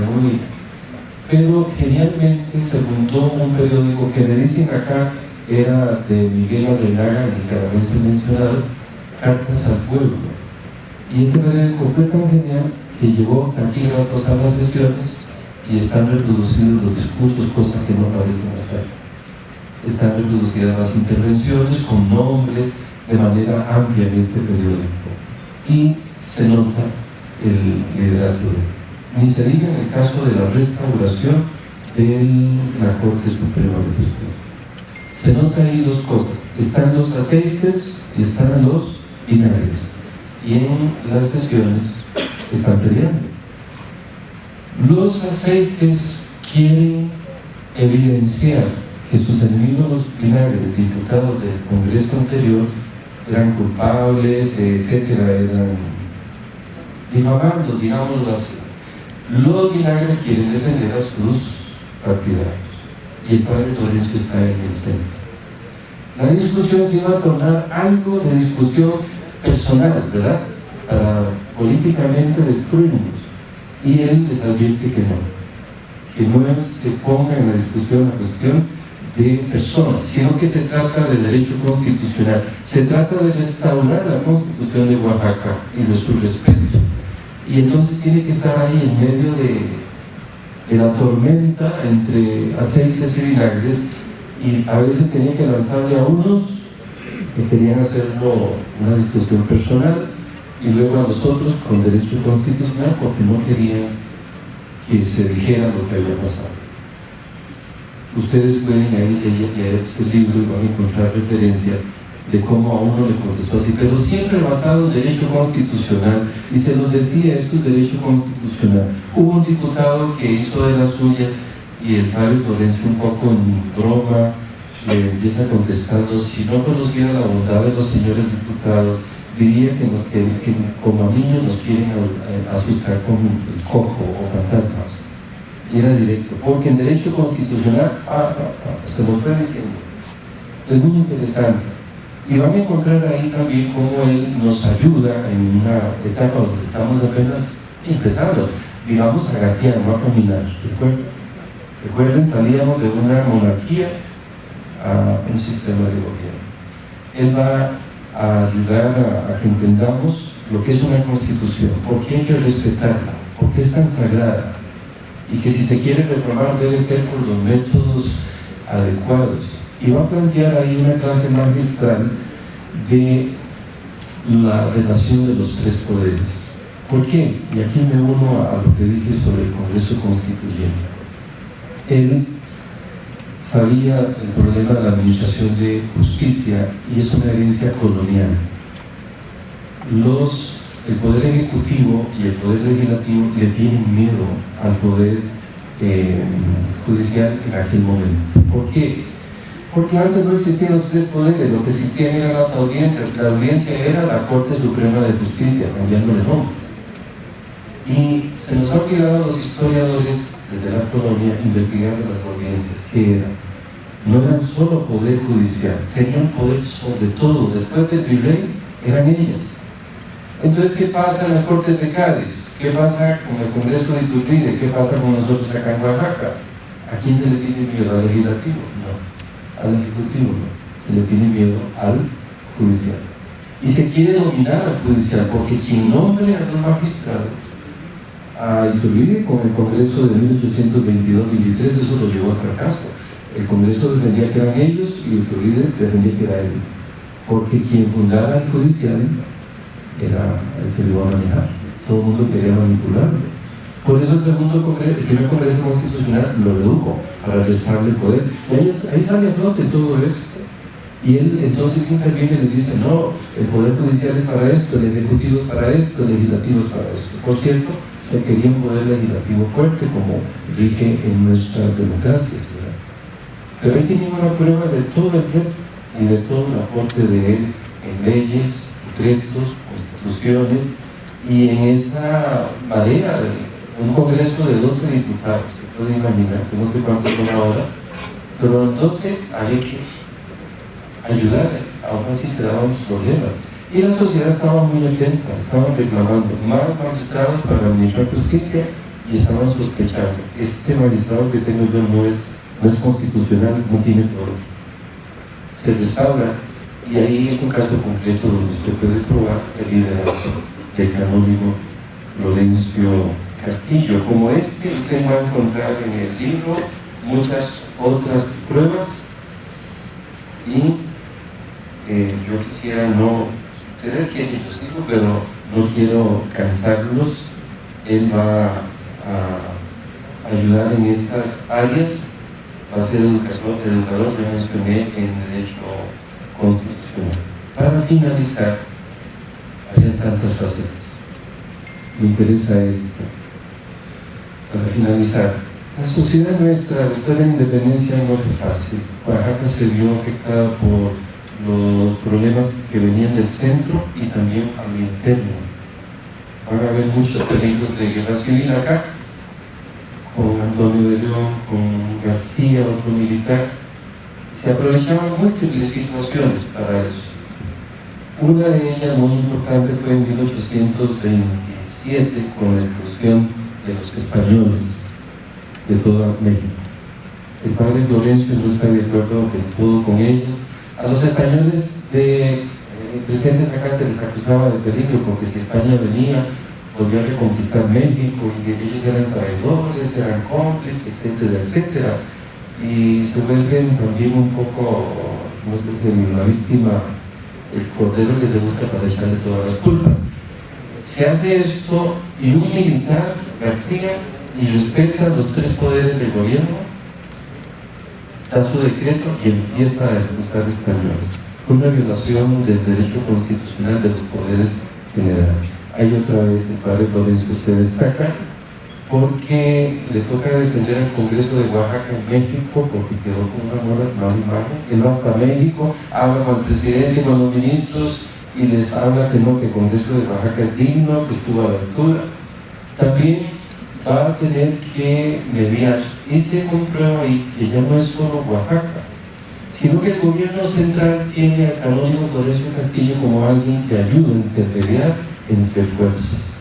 pero genialmente se fundó un periódico que me dicen acá era de Miguel Arenaga, el claramente mencionado, Cartas al Pueblo. Y este periódico fue tan genial que llegó aquí a las sesiones y están reproducidos los discursos, cosas que no aparecen en las actas. Están reproducidas las intervenciones con nombres de manera amplia en este periódico. Y se nota el liderato. Ni se diga en el caso de la restauración de la Corte Suprema de Justicia. Se nota ahí dos cosas. Están los aceites y están los vinagres. Y en las sesiones están peleando. Los aceites quieren evidenciar que sus enemigos, los vinagres, diputados del Congreso anterior, eran culpables, etcétera, eran difamando, digámoslo así. Los vinagres quieren defender a sus partidarios y el padre Florencio está en el centro. La discusión se iba a tornar algo de discusión personal, ¿verdad? Para políticamente destruirnos. Y él les advierte que no se ponga en la discusión la cuestión de personas, sino que se trata del derecho constitucional, se trata de restaurar la Constitución de Oaxaca y de su respeto. Y entonces tiene que estar ahí en medio de la tormenta entre aceites y vinagres, y a veces tenía que lanzarle a unos que querían hacerlo una discusión personal y luego a los otros con derecho constitucional porque no querían que se dijera lo que había pasado. Ustedes pueden ahí leer este libro y van a encontrar referencias de cómo a uno le contestó así, pero siempre basado en derecho constitucional, y se nos decía esto es derecho constitucional. Hubo un diputado que hizo de las suyas y el padre Florencio un poco en broma le empieza contestando: si no conociera la bondad de los señores diputados, diría que como a niños nos quieren asustar con el coco o fantasmas. Y era directo, porque en derecho constitucional se nos fue diciendo. Es muy interesante. Y van a encontrar ahí también cómo él nos ayuda en una etapa donde estamos apenas empezando, digamos, a gatear, no a caminar. Recuerden, salíamos de una monarquía a un sistema de gobierno. Él va a ayudar a que entendamos lo que es una constitución, por qué hay que respetarla, por qué es tan sagrada, y que si se quiere reformar debe ser por los métodos adecuados. Y va a plantear ahí una clase magistral de la relación de los tres poderes. ¿Por qué? Y aquí me uno a lo que dije sobre el Congreso Constituyente. Él sabía el problema de la administración de justicia y es una herencia colonial. El Poder Ejecutivo y el Poder Legislativo le tienen miedo al Poder Judicial en aquel momento. ¿Por qué? Porque antes no existían los tres poderes, lo que existían eran las audiencias. La audiencia era la Corte Suprema de Justicia, cambiándole nombres. Y se nos ha olvidado a los historiadores desde la colonia investigar las audiencias, que eran. No eran solo poder judicial, tenían poder sobre todo. Después del virrey eran ellos. Entonces, ¿qué pasa en las Cortes de Cádiz? ¿Qué pasa con el Congreso de Iturbide? ¿Qué pasa con nosotros acá en Oaxaca? ¿A quién se le tiene miedo? ¿Al legislativo? No. Al ejecutivo no. Se le tiene miedo al judicial. Y se quiere dominar al judicial, porque quien nombre a los magistrados a Iturbide con el Congreso de 1822-23, eso lo llevó al fracaso. El Congreso defendía que eran ellos y Iturbide defendía que era él. Porque quien fundara el judicial era el que lo iba a manejar. Todo el mundo quería manipularlo. Por eso el primer Congreso Constitucional lo redujo para restarle poder. Y ahí sale a flote todo esto. Y él entonces interviene y le dice, no, el Poder Judicial es para esto, el Ejecutivo es para esto, el Legislativo es para esto. Por cierto, se quería un Poder Legislativo fuerte, como rige en nuestras democracias, ¿verdad? Pero ahí tiene una prueba de todo el reto y de todo el aporte de él en leyes, decretos, constituciones, y en esa marea de un congreso de 12 diputados, se puede imaginar, que no sé cuántos son ahora, pero entonces había que ayudar, aún así se daban problemas. Y la sociedad estaba muy atenta, estaban reclamando más magistrados para administrar justicia y estaban sospechando, este magistrado que tengo yo no es constitucional, no tiene todo. Se restaura, y ahí es un caso concreto donde usted puede probar el liderazgo del canónigo Florencio Castillo. Como este, usted va a encontrar en el libro muchas otras pruebas, y yo quisiera no, ustedes quieren, yo sigo, pero no quiero cansarlos. Él va a ayudar en estas áreas, va a ser educador, ya mencioné, en Derecho Constitucional. Para finalizar, hay tantas facetas. Me interesa esto. Para finalizar, la sociedad nuestra, después de la independencia, no fue fácil. Oaxaca se vio afectada por los problemas que venían del centro y también a lo interno. Van a haber muchos peligros de guerra civil acá, con Antonio de León, con García, otro militar. Se aprovechaban múltiples situaciones para eso. Una de ellas muy importante fue en 1827, con la expulsión de los españoles de toda México. El padre Florencio no está de acuerdo del todo con ellos. A los españoles presentes acá se les acusaba de peligro, porque si España venía, volvió a reconquistar México, y ellos eran traidores, eran cómplices, etcétera, etcétera. Y se vuelven también un poco, no sé, la víctima, el cordero que se busca para echarle todas las culpas. Se hace esto, y un militar, García, y respeta los tres poderes del gobierno, da su decreto y empieza a expulsar españoles. Fue una violación del derecho constitucional de los poderes generales. Ahí otra vez el padre Florencio se destaca, porque le toca defender al Congreso de Oaxaca en México, porque quedó con una mala imagen. Él va hasta México, habla con el presidente, con los ministros, y les habla que no, que el Congreso de Oaxaca es digno, que estuvo a la altura. También va a tener que mediar, y se comprueba ahí que ya no es solo Oaxaca, sino que el gobierno central tiene al canónigo Florencio Castillo como alguien que ayuda a intermediar entre fuerzas.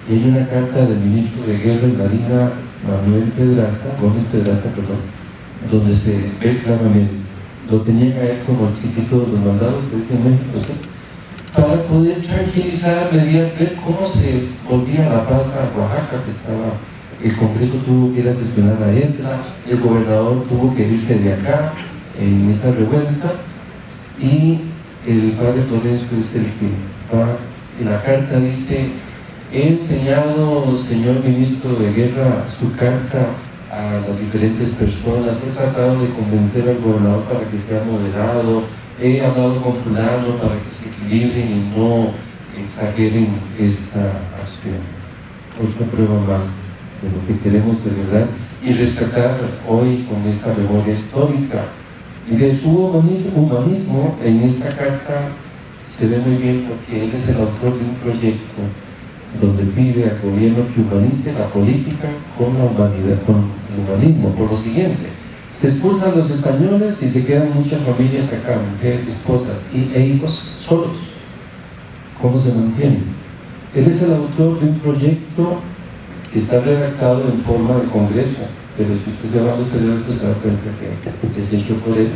Y hay una carta del ministro de Guerra y Marina, Gómez Pedraza, donde se ve claramente, lo tenían a él como el psíquico de los mandados que decía México, ¿sí? Para poder tranquilizar, mediar, ver cómo se volvía la paz a Oaxaca, que estaba, el Congreso tuvo que ir a sesionar a Etla, el gobernador tuvo que irse de acá en esa revuelta, y el padre Florencio es el que va, en la carta dice: he enseñado, señor ministro de Guerra, su carta a las diferentes personas, he tratado de convencer al gobernador para que sea moderado, he hablado con fulano para que se equilibren y no exageren esta acción. Otra prueba más de lo que queremos de verdad y rescatar hoy con esta memoria histórica y de su humanismo. En esta carta se ve muy bien, porque él es el autor de un proyecto donde pide al gobierno que humanice la política con la humanidad, con el humanismo, por lo siguiente: se expulsan los españoles y se quedan muchas familias acá, mujeres, esposas e hijos solos. ¿Cómo se mantienen? Él es el autor de un proyecto que está redactado en forma de congreso, pero si usted se va a los periódicos se da cuenta que es hecho por él,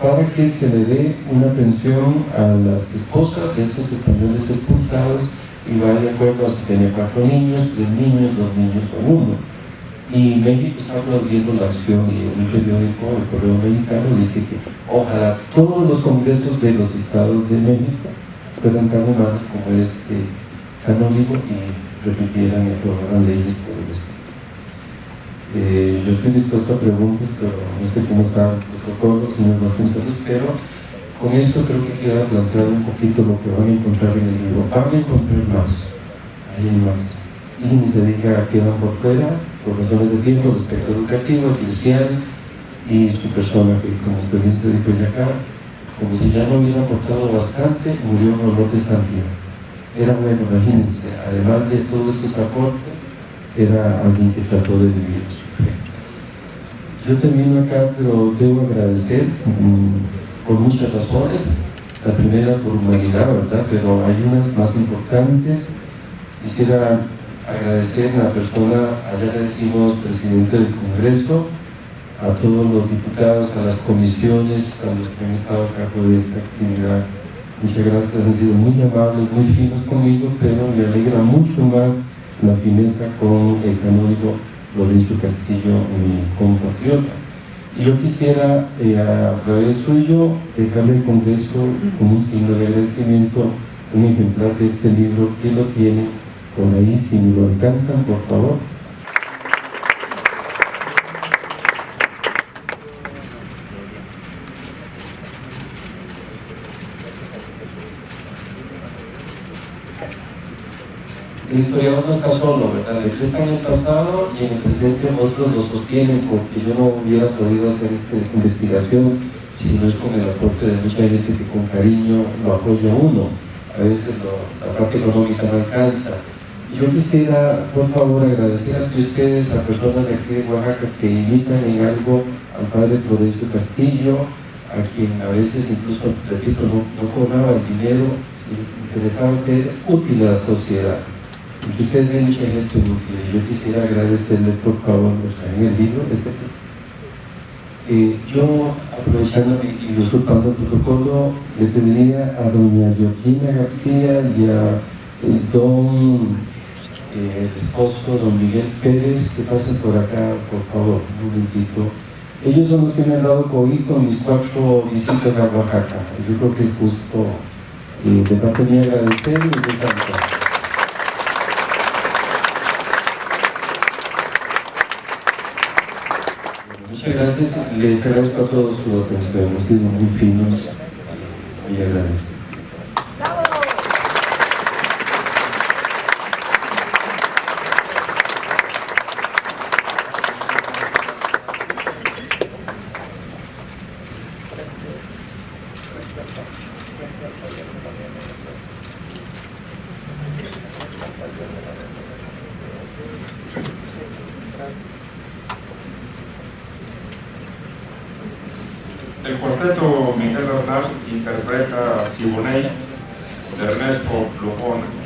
para que se le dé una pensión a las esposas de estos españoles expulsados, y va de acuerdo a si tiene 4 niños, 3 niños, 2 niños o 1. Y México está aplaudiendo la acción, y en un periódico, el Correo Mexicano, dice que ojalá todos los congresos de los estados de México fueran tan humanos como este canónigo y repitieran y aprobaran leyes por el estado. Yo estoy dispuesto a preguntas, pero no sé cómo están los protocolos, señor Vasconcelos, pero con esto creo que queda planteado un poquito lo que van a encontrar en el libro. Van a encontrar más, hay más. Y ni se diga quedan por fuera, por razones de tiempo, el aspecto educativo, eclesial y su persona, que como usted bien se dijo ya acá, como si ya no hubiera aportado bastante, murió en olor de santidad. Era bueno, imagínense, además de todos estos aportes, era alguien que trató de vivir su fe. Yo termino acá, pero debo agradecer por muchas razones. La primera por humanidad, ¿verdad? Pero hay unas más importantes. Quisiera agradecer a la persona, allá le decimos presidente del Congreso, a todos los diputados, a las comisiones, a los que han estado a cargo de esta actividad. Muchas gracias, han sido muy amables, muy finos conmigo, pero me alegra mucho más la fineza con el canónigo Lorenzo Castillo, mi compatriota. Y yo quisiera, a través suyo, dejarle al Congreso como un signo de agradecimiento un ejemplar de este libro que lo tiene por ahí, si me lo alcanzan, por favor. El historiador no está solo, ¿verdad? Le prestan el pasado y en el presente otros lo sostienen, porque yo no hubiera podido hacer esta investigación si no es con el aporte de mucha gente que con cariño lo apoya a uno. A veces la parte económica no alcanza. Y yo quisiera, por favor, agradecer ante ustedes a personas de aquí de Oaxaca que invitan en algo al padre Florencio Castillo, a quien a veces incluso, repito, no cobraba el dinero, se interesaba ser útil a la sociedad. Porque ustedes ven mucha gente útil, y yo quisiera agradecerle, por favor, en el libro, yo, aprovechando y usurpando el protocolo, le pediría a doña Georgina García y a el esposo, don Miguel Pérez, que pasen por acá, por favor, un momentito. Ellos son los que me han dado COVID con mis 4 visitas a Oaxaca. Yo creo que es justo de parte mía agradecer y empezar. Muchas gracias, les agradezco a todos su atención, han sido muy finos, muy agradecidos. El cuarteto Miguel Bernal interpreta Siboney de Ernesto Plujón.